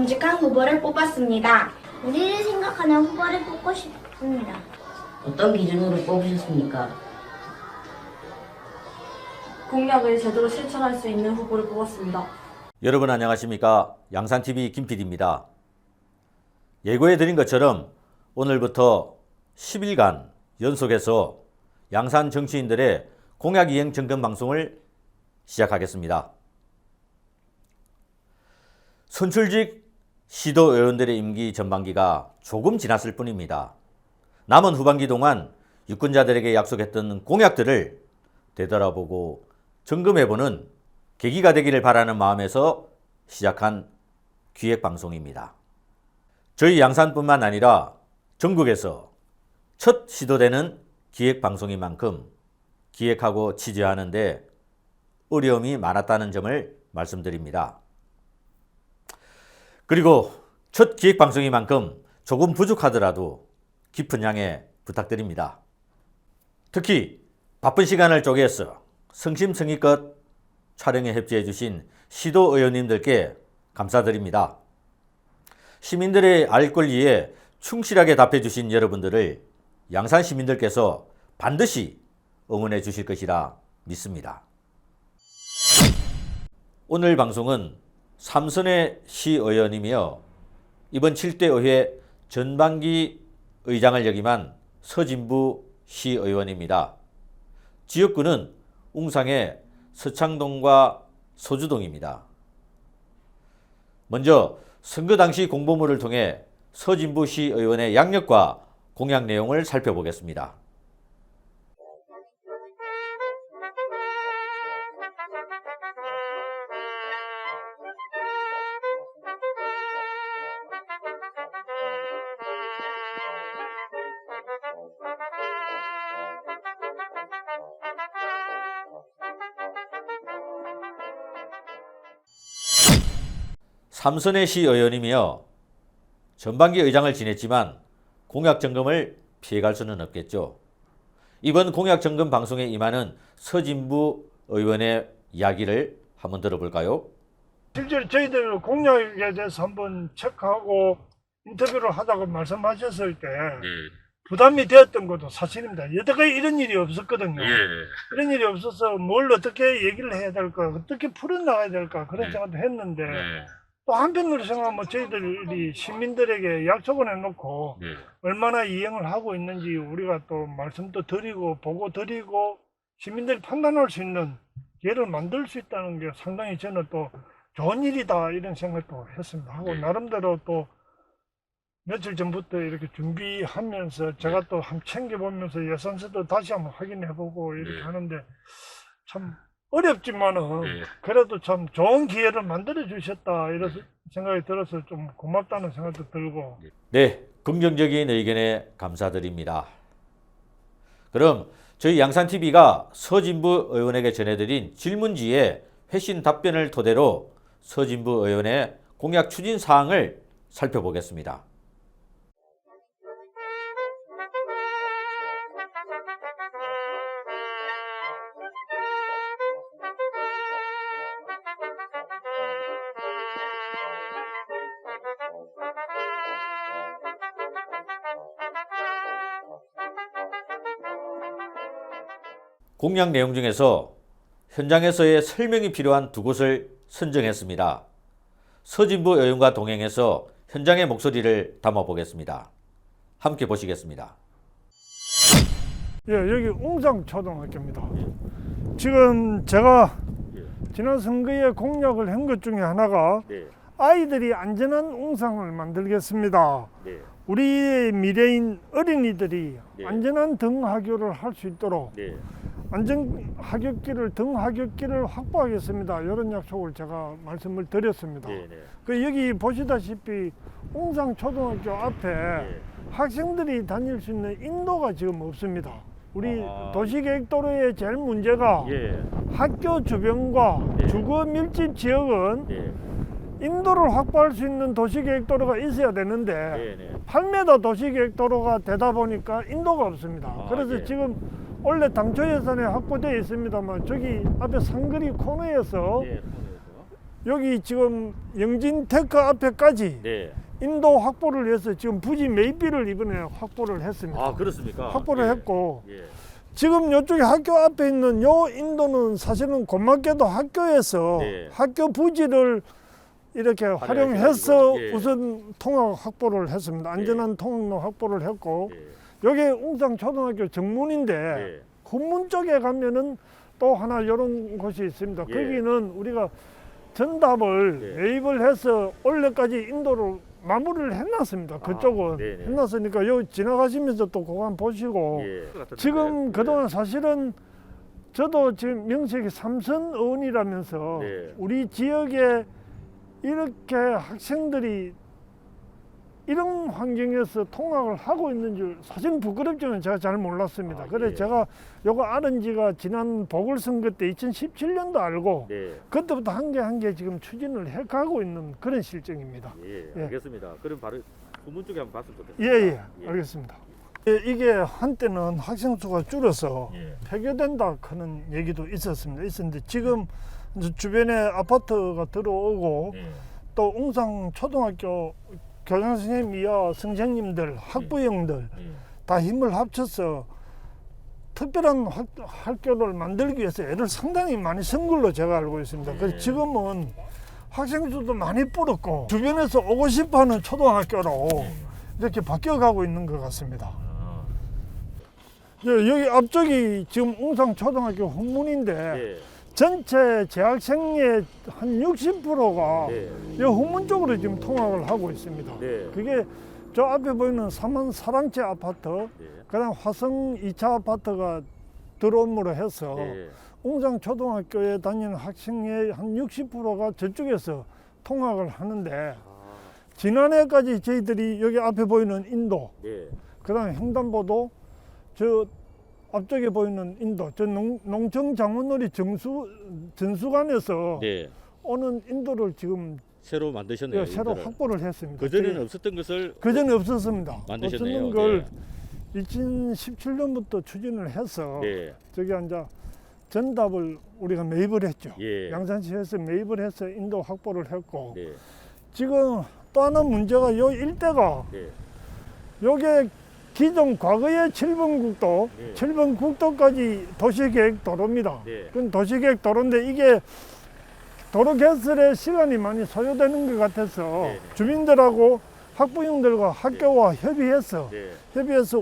정직한 후보를 뽑았습니다. 우리를 생각하는 후보를 뽑고 싶습니다. 어떤 기준으로 뽑으셨습니까? 공약을 제대로 실천할 수 있는 후보를 뽑았습니다. 여러분 안녕하십니까? 양산TV 김PD입니다. 예고해드린 것처럼 오늘부터 10일간 연속해서 양산 정치인들의 공약이행 점검 방송을 시작하겠습니다. 선출직 시도의원들의 임기 전반기가 조금 지났을 뿐입니다. 남은 후반기 동안 유권자들에게 약속했던 공약들을 되돌아보고 점검해보는 계기가 되기를 바라는 마음에서 시작한 기획방송입니다. 저희 양산뿐만 아니라 전국에서 첫 시도되는 기획방송인 만큼 기획하고 취재하는 데 어려움이 많았다는 점을 말씀드립니다. 그리고 첫 기획방송인 만큼 조금 부족하더라도 깊은 양해 부탁드립니다. 특히 바쁜 시간을 쪼개서 성심성의껏 촬영에 협조해 주신 시도의원님들께 감사드립니다. 시민들의 알 권리에 충실하게 답해 주신 여러분들을 양산 시민들께서 반드시 응원해 주실 것이라 믿습니다. 오늘 방송은 삼선의 시의원이며 이번 7대 의회 전반기 의장을 역임한 서진부 시의원입니다. 지역구는 웅상의 서창동과 소주동입니다. 먼저 선거 당시 공보물을 통해 서진부 시의원의 양력과 공약 내용을 살펴보겠습니다. 삼선의 시의원이며 전반기 의장을 지냈지만 공약 점검을 피해갈 수는 없겠죠. 이번 공약 점검 방송에 임하는 서진부 의원의 이야기를 한번 들어볼까요? 실제로 저희들 공약에 대해서 한번 체크하고 인터뷰를 하자고 말씀하셨을 때 부담이 되었던 것도 사실입니다. 여태까지 이런 일이 없었거든요. 이런 일이 없어서 뭘 어떻게 얘기를 해야 될까, 어떻게 풀어나가야 될까 그런 생각도 했는데 또 한편으로 생각하면 저희들이 시민들에게 약속을 해놓고 얼마나 이행을 하고 있는지 우리가 또 말씀도 드리고 보고 드리고 시민들이 판단할 수 있는 기회를 만들 수 있다는 게 상당히 저는 또 좋은 일이다 이런 생각도 했습니다. 하고 나름대로 또 며칠 전부터 이렇게 준비하면서 제가 또 한번 챙겨보면서 예산서도 다시 한번 확인해보고 이렇게 하는데 참 어렵지만은 그래도 참 좋은 기회를 만들어 주셨다 이런 생각이 들어서 좀 고맙다는 생각도 들고. 네, 긍정적인 의견에 감사드립니다. 그럼 저희 양산TV가 서진부 의원에게 전해드린 질문지의 회신 답변을 토대로 서진부 의원의 공약 추진 사항을 살펴보겠습니다. 공약 내용 중에서 현장에서의 설명이 필요한 두 곳을 선정했습니다. 서진부 의원과 동행해서 현장의 목소리를 담아보겠습니다. 함께 보시겠습니다. 예, 여기 웅상초등학교입니다. 지금 제가 지난 선거에 공약을 한 것 중에 하나가 아이들이 안전한 웅상을 만들겠습니다. 우리의 미래인 어린이들이 안전한 등하교를 할 수 있도록 안전 하굣길을 등하굣길을 확보하겠습니다. 이런 약속을 제가 말씀을 드렸습니다. 그 여기 보시다시피 웅상초등학교 앞에 학생들이 다닐 수 있는 인도가 지금 없습니다. 우리 도시계획도로의 제일 문제가 학교 주변과 주거 밀집 지역은 인도를 확보할 수 있는 도시계획도로가 있어야 되는데 8m 도시계획도로가 되다 보니까 인도가 없습니다. 그래서 지금 원래 당초 예산에 확보되어 있습니다만 저기 앞에 상거리 코너에서 여기 지금 영진테크 앞에까지 네. 인도 확보를 해서 지금 부지 매입비를 이번에 확보를 했습니다. 아, 그렇습니까? 확보를 예. 했고 예. 지금 이쪽에 학교 앞에 있는 요 인도는 사실은 고맙게도 학교에서 네. 학교 부지를 이렇게 활용해서 예. 우선 통학 확보를 했습니다. 안전한 통학로 확보를 했고 예. 여기 웅상초등학교 정문인데 예. 후문 쪽에 가면은 또 하나 이런 곳이 있습니다. 예. 거기는 우리가 전답을 예. 매입을 해서 올해까지 인도를 마무리를 해놨습니다. 그쪽은 네네. 해놨으니까 여기 지나가시면서 또 그거 한번 보시고 예. 지금 예. 그동안 사실은 저도 지금 명색이 삼선 의원이라면서 네. 우리 지역에 이렇게 학생들이 이런 환경에서 통학을 하고 있는 줄 사실 부끄럽지만 제가 잘 몰랐습니다. 그래서 예. 제가 요거 알은 지가 지난 보궐선거 때 2017년도 알고 네. 그때부터 한 개 한 개 지금 추진을 해가고 있는 그런 실정입니다. 예. 예. 알겠습니다. 그럼 바로 후문 쪽에 한번 봤으면 좋겠습니다. 예예 예. 알겠습니다. 이게 한때는 학생 수가 줄어서 예. 폐교된다 하는 얘기도 있었는데 지금 이제 주변에 아파트가 들어오고 예. 또 웅상 초등학교 교장 선생님 이하 선생님들 학부형들 예. 다 힘을 합쳐서 특별한 학교를 만들기 위해서 애를 상당히 많이 쓴 걸로 제가 알고 있습니다. 그래서 지금은 학생 수도 많이 불었고 주변에서 오고 싶어하는 초등학교로 이렇게 바뀌어가고 있는 것 같습니다. 여기 앞쪽이 지금 웅상 초등학교 후문인데 예. 전체 재학생의 한 60%가 네. 이 후문 쪽으로 지금 통학을 하고 있습니다. 네. 그게 저 앞에 보이는 삼원 사랑채 아파트, 네. 그다음 화성 2차 아파트가 들어옴으로 해서 네. 웅상 초등학교에 다니는 학생의 한 60%가 저쪽에서 통학을 하는데 지난해까지 저희들이 여기 앞에 보이는 인도, 네. 그다음 횡단보도 저 앞쪽에 보이는 인도, 저 농청 장원놀이 전수관에서 네. 오는 인도를 지금 새로 만드셨네요. 새로 인도를. 확보를 했습니다. 그전에는 없었던 것을 그전에 없었습니다. 만드셨네요. 없었는 걸 2017년부터 추진을 해서 네. 저기 이제 전답을 우리가 매입을 했죠. 예. 양산시에서 매입을 해서 인도 확보를 했고 네. 지금 또 하나 문제가 요 일대가 네. 요게 기존 과거의 7번 국도, 네. 7번 국도까지 도시계획 도로입니다. 네. 그건 도시계획 도로인데 이게 도로 개설에 시간이 많이 소요되는 것 같아서 네. 주민들하고 학부형들과 학교와 협의해서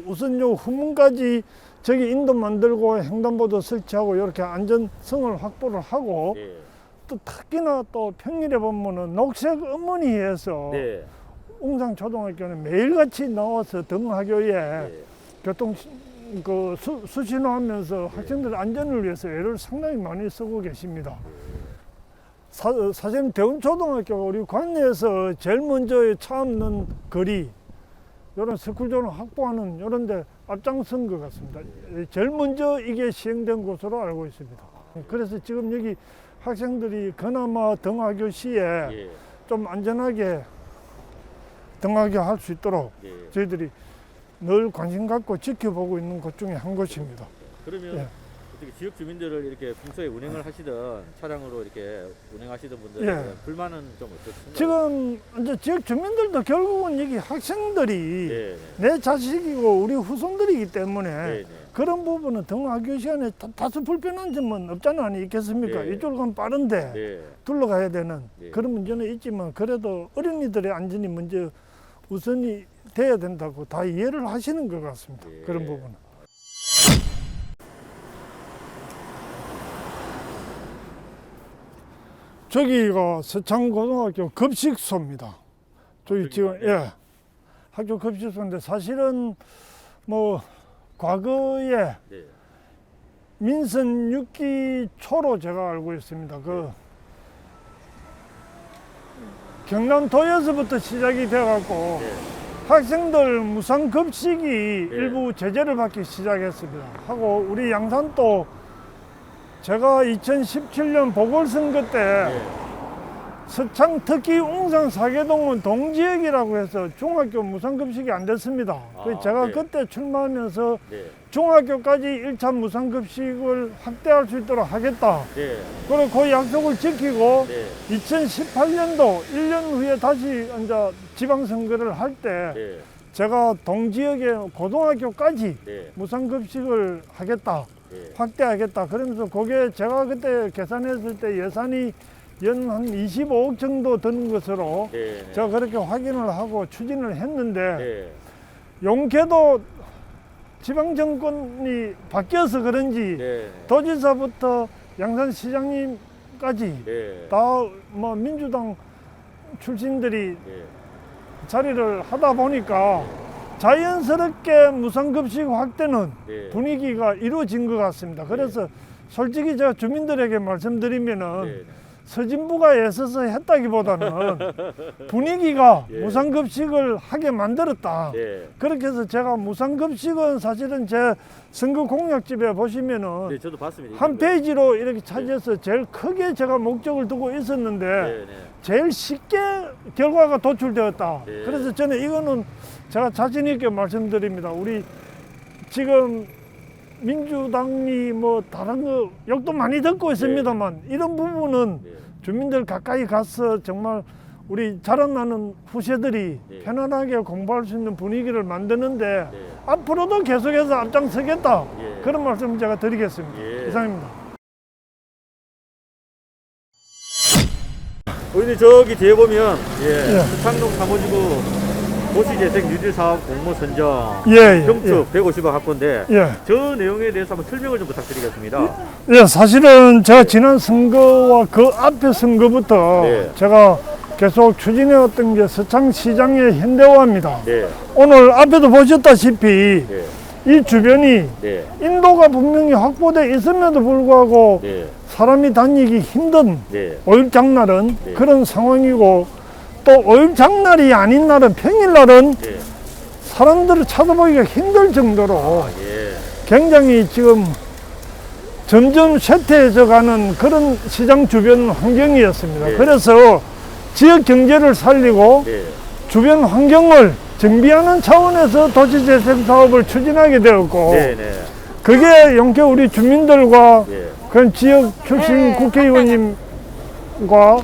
우선 요 후문까지 저기 인도 만들고 횡단보도 설치하고 이렇게 안전성을 확보를 하고 네. 또 특히나 또 평일에 보면은 녹색 어머니에서 네. 웅상 초등학교는 매일같이 나와서 등하교에 네. 교통 수신호하면서 학생들 안전을 위해서 애를 상당히 많이 쓰고 계십니다. 사실 대운초등학교가 우리 관내에서 제일 먼저 차 없는 거리, 이런 스쿨존을 확보하는 이런 데 앞장선 것 같습니다. 제일 먼저 이게 시행된 곳으로 알고 있습니다. 그래서 지금 여기 학생들이 그나마 등하교 시에 예. 좀 안전하게 등하교 할 수 있도록 예. 저희들이 늘 관심 갖고 지켜보고 있는 곳 중에 한 곳입니다. 그러면 예. 어떻게 지역 주민들을 이렇게 평소에 운행을 하시던 차량으로 이렇게 운행하시던 분들 예. 불만은 좀 어떻습니까? 지금 이제 지역 주민들도 결국은 여기 학생들이 네. 내 자식이고 우리 후손들이기 때문에 네. 네. 그런 부분은 등하교 시간에 다소 불편한 점은 없잖아 아니 있겠습니까? 네. 이쪽으로 가면 빠른데 네. 둘러가야 되는 네. 그런 문제는 있지만 그래도 어린이들의 안전이 먼저 우선이 돼야 된다고 다 이해를 하시는 것 같습니다. 네. 그런 부분은. 저기가 서창고등학교 급식소입니다. 저기 지금 학교 급식소인데 사실은 뭐 과거에 네. 민선 6기 초로 제가 알고 있습니다. 그 경남도에서부터 시작이 돼갖고 네. 학생들 무상 급식이 네. 일부 제재를 받기 시작했습니다. 하고 우리 양산도 제가 2017년 보궐선거 때 네. 서창 특히 웅산 사계동은 동지역이라고 해서 중학교 무상급식이 안 됐습니다. 그래서 제가 네. 그때 출마하면서 네. 중학교까지 1차 무상급식을 확대할 수 있도록 하겠다. 네. 그리고 그 약속을 지키고 네. 2018년도 1년 후에 다시 이제 지방선거를 할 때 네. 제가 동지역의 고등학교까지 네. 무상급식을 하겠다. 네. 확대하겠다. 그러면서 그게 제가 그때 계산했을 때 예산이 연 한 25억 정도 드는 것으로 네. 제가 그렇게 확인을 하고 추진을 했는데 네. 용케도 지방정권이 바뀌어서 그런지 네. 도지사부터 양산시장님까지 네. 다 뭐 민주당 출신들이 네. 자리를 하다 보니까 자연스럽게 무상급식 확대는 네. 분위기가 이루어진 것 같습니다. 그래서 솔직히 제가 주민들에게 말씀드리면은 네. 서진부가 애써서 했다기보다는 분위기가 예. 무상급식을 하게 만들었다. 네. 그렇게 해서 제가 무상급식은 사실은 제 선거 공약집에 보시면은 네, 저도 봤습니다. 한 페이지로 이렇게 차지해서 제일 크게 제가 목적을 두고 있었는데 네. 네. 제일 쉽게 결과가 도출되었다. 네. 그래서 저는 이거는 제가 자신 있게 말씀드립니다. 우리 지금 민주당이 뭐 다른 거 욕도 많이 듣고 있습니다만 이런 부분은 네. 주민들 가까이 가서 정말 우리 자라나는 후세들이 네. 편안하게 공부할 수 있는 분위기를 만드는데 네. 앞으로도 계속해서 앞장서겠다. 예. 그런 말씀 제가 드리겠습니다. 예. 이상입니다. 우리 저기 뒤에 보면 예. 서창동 사무지구 도시재생 뉴딜 사업 공모 선정 예, 예, 평축 150억 확보인데 예. 저 내용에 대해서 한번 설명을 좀 부탁드리겠습니다. 예, 사실은 제가 지난 선거와 그 앞에 선거부터 네. 제가 계속 추진해왔던 게 서창시장의 현대화입니다. 네. 오늘 앞에도 보셨다시피 네. 이 주변이 네. 인도가 분명히 확보돼 있음에도 불구하고 네. 사람이 다니기 힘든 네. 5일 장날은 네. 그런 상황이고 또 5일 장날이 아닌 날은 평일날은 네. 사람들을 찾아보기가 힘들 정도로 예. 굉장히 지금 점점 쇠퇴해져 가는 그런 시장 주변 환경이었습니다. 네. 그래서 지역 경제를 살리고 네. 주변 환경을 정비하는 차원에서 도시재생 사업을 추진하게 되었고 네. 네. 그게 용케 우리 주민들과 네. 그 지역 출신 국회의원님과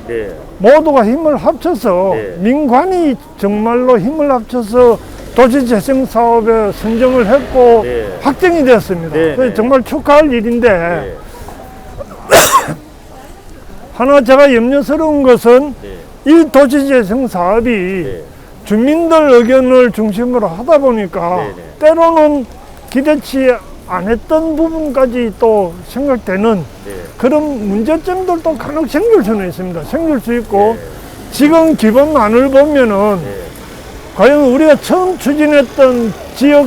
네. 모두가 힘을 합쳐서 네. 민관이 정말로 힘을 합쳐서 도시재생 사업에 선정을 했고 네. 확정이 되었습니다. 네. 그래서 정말 축하할 일인데 네. 하나 제가 염려스러운 것은 네. 이 도시재생 사업이 네. 주민들 의견을 중심으로 하다 보니까 네, 네. 때로는 기대치 안 했던 부분까지 또 생각되는 네. 그런 문제점들도 간혹 생길 수는 있습니다. 생길 수 있고 네. 지금 기본안을 보면은 네. 과연 우리가 처음 추진했던 지역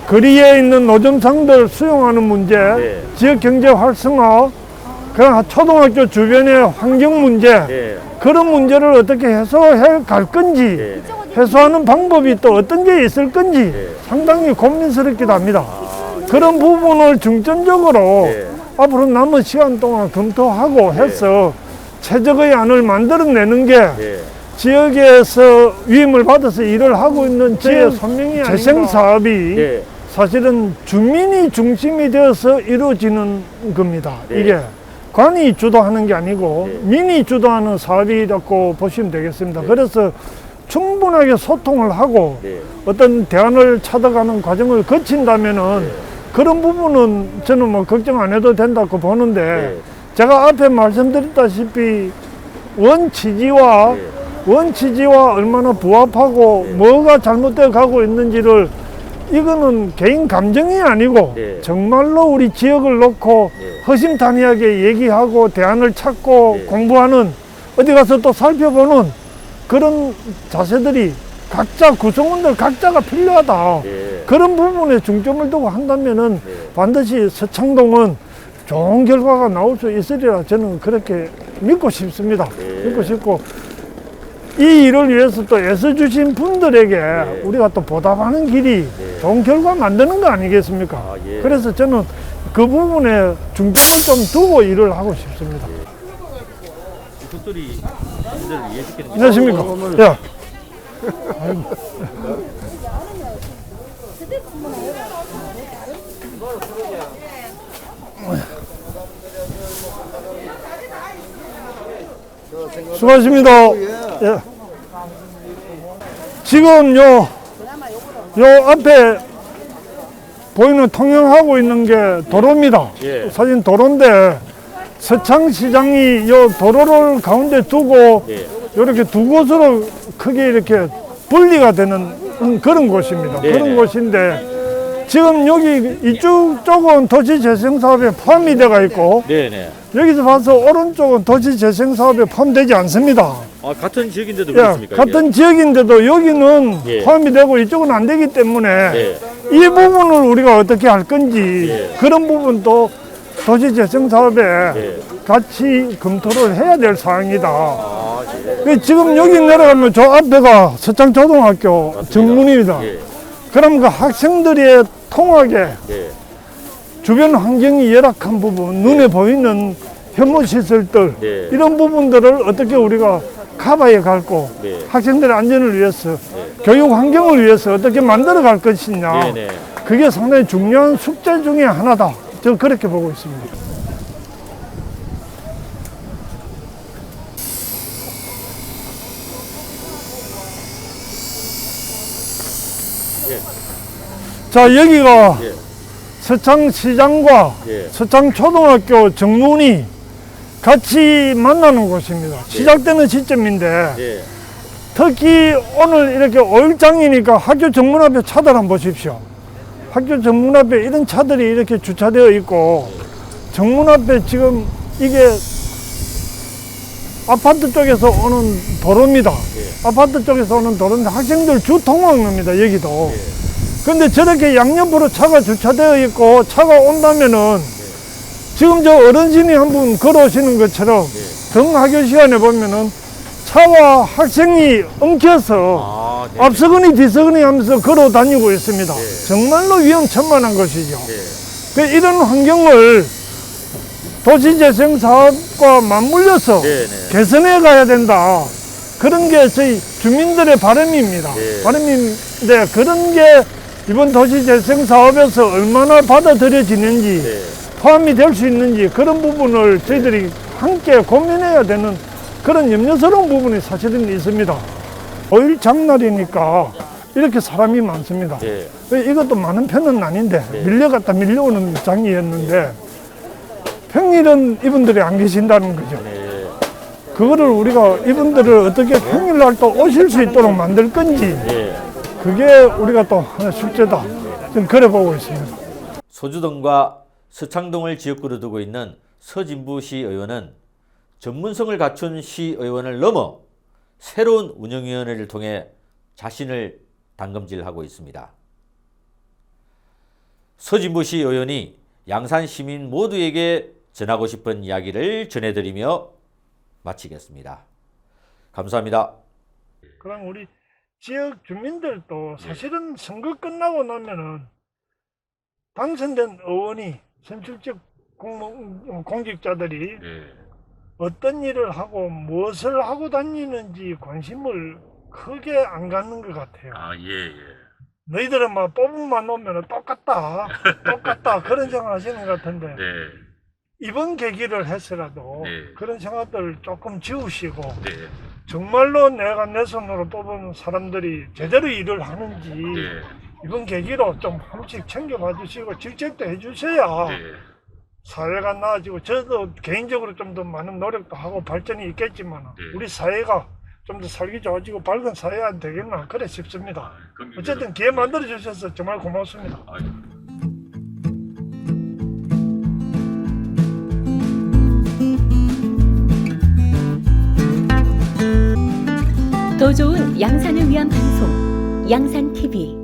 거리에 있는 노점상들 수용하는 문제, 네. 지역 경제 활성화, 그냥 초등학교 주변의 환경 문제, 네. 그런 문제를 어떻게 해소해 갈 건지, 네. 해소하는 방법이 또 어떤 게 있을 건지 네. 상당히 고민스럽기도 합니다. 그런 부분을 중점적으로 네. 앞으로 남은 시간 동안 검토하고 해서 최적의 안을 만들어내는 게 네. 지역에서 위임을 받아서 일을 하고 있는 지역 재생 사업이 네. 사실은 주민이 중심이 되어서 이루어지는 겁니다. 네. 이게 관이 주도하는 게 아니고 네. 민이 주도하는 사업이라고 보시면 되겠습니다. 네. 그래서 충분하게 소통을 하고 네. 어떤 대안을 찾아가는 과정을 거친다면은 네. 그런 부분은 저는 뭐 걱정 안 해도 된다고 보는데 네. 제가 앞에 말씀드렸다시피 원취지와 얼마나 부합하고 네. 뭐가 잘못되어 가고 있는지를 이거는 개인 감정이 아니고 네. 정말로 우리 지역을 놓고 네. 허심탄회하게 얘기하고 대안을 찾고 네. 공부하는 어디 가서 또 살펴보는 그런 자세들이 각자 구성원들 각자가 필요하다. 네. 그런 부분에 중점을 두고 한다면은 네. 반드시 서창동은 좋은 결과가 나올 수 있으리라 저는 그렇게 믿고 싶습니다. 네. 믿고 싶고 이 일을 위해서 또 애써주신 분들에게 네. 우리가 또 보답하는 길이 네. 좋은 결과 만드는 거 아니겠습니까? 아, 예. 그래서 저는 그 부분에 중점을 좀 두고 일을 하고 싶습니다. 헛소리 분들을 이해시키는 게 안녕하십니까. 야. 아이고. 수고하십니다. 예. 지금 요 앞에 보이는 통행하고 있는 게 도로입니다. 예. 사진 도로인데 서창시장이 요 도로를 가운데 두고 예. 이렇게 두 곳으로 크게 이렇게 분리가 되는 그런 곳입니다. 네네. 그런 곳인데 지금 여기 이쪽 쪽은 도시재생사업에 포함이 되어 있고 네네. 여기서 봐서 오른쪽은 도시재생사업에 포함되지 않습니다. 아, 같은 지역인데도 예, 그렇습니까? 같은 지역인데도 여기는 예. 포함이 되고 이쪽은 안 되기 때문에 예. 이 부분을 우리가 어떻게 할 건지 예. 그런 부분도 도시재생사업에 예. 같이 검토를 해야 될 사항이다. 아, 예. 지금 여기 내려가면 저 앞에가 서창초등학교 맞습니다. 정문입니다. 예. 그럼 그 학생들이 통하게 예. 주변 환경이 열악한 부분, 눈에 보이는 혐오시설들 네. 이런 부분들을 어떻게 우리가 커버해 갈고 네. 학생들의 안전을 위해서 네. 교육 환경을 위해서 어떻게 만들어 갈 것이냐 네네. 그게 상당히 중요한 숙제 중에 하나다. 저는 그렇게 보고 있습니다. 자, 여기가 예. 서창시장과 예. 서창초등학교 정문이 같이 만나는 곳입니다. 시작되는 시점인데 예. 특히 오늘 이렇게 5일장이니까 학교 정문 앞에 차들 한번 보십시오. 학교 정문 앞에 이런 차들이 이렇게 주차되어 있고 정문 앞에 지금 이게 아파트 쪽에서 오는 도로입니다. 아파트 쪽에서 오는 도로인데 학생들 주 통학로입니다. 여기도. 근데 저렇게 양옆으로 차가 주차되어 있고 차가 온다면은 지금 저 어르신이 한 분 걸어오시는 것처럼 등하교 시간에 보면은 차와 학생이 엉켜서 아, 네. 앞서거니 뒤서거니 하면서 걸어 다니고 있습니다. 정말로 위험천만한 것이죠. 그 이런 환경을 도시재생 사업과 맞물려서 네네. 개선해 가야 된다. 그런 게 저희 주민들의 바람입니다. 네. 바람인데 그런 게 이번 도시재생 사업에서 얼마나 받아들여지는지 네. 포함이 될 수 있는지 그런 부분을 저희들이 함께 고민해야 되는 그런 염려스러운 부분이 사실은 있습니다. 5일 장날이니까 이렇게 사람이 많습니다. 예. 이것도 많은 편은 아닌데 밀려갔다 밀려오는 장이었는데 평일은 이분들이 안 계신다는 거죠. 네. 그거를 우리가 이분들을 어떻게 평일날 또 오실 수 있도록 만들 건지 예. 그게 우리가 또 하나 숙제다. 좀 그래 보고 있습니다. 소주동과 서창동을 지역구로 두고 있는 서진부 시의원은 전문성을 갖춘 시의원을 넘어 새로운 운영위원회를 통해 자신을 당금질하고 있습니다. 서진부 시의원이 양산 시민 모두에게 전하고 싶은 이야기를 전해드리며 마치겠습니다. 감사합니다. 그럼 우리 지역 주민들도 사실은 선거 끝나고 나면은 당선된 의원이 선출직 공직자들이 어떤 일을 하고 무엇을 하고 다니는지 관심을 크게 안 갖는 것 같아요. 아, 예. 너희들은 막 뽑음만 오면 똑같다 그런 생각 하시는 것 같은데 네. 이번 계기를 해서라도 네. 그런 생각들을 조금 지우시고 네. 정말로 내가 내 손으로 뽑은 사람들이 제대로 일을 하는지 네. 이번 계기로 좀 한 번씩 챙겨봐 주시고 질책도 해주셔야 네. 사회가 나아지고 저도 개인적으로 좀 더 많은 노력도 하고 발전이 있겠지만 우리 사회가 좀 더 살기 좋아지고 밝은 사회가 되겠나 그래 싶습니다. 어쨌든 기회 만들어 주셔서 정말 고맙습니다. 더 좋은 양산을 위한 방송 양산TV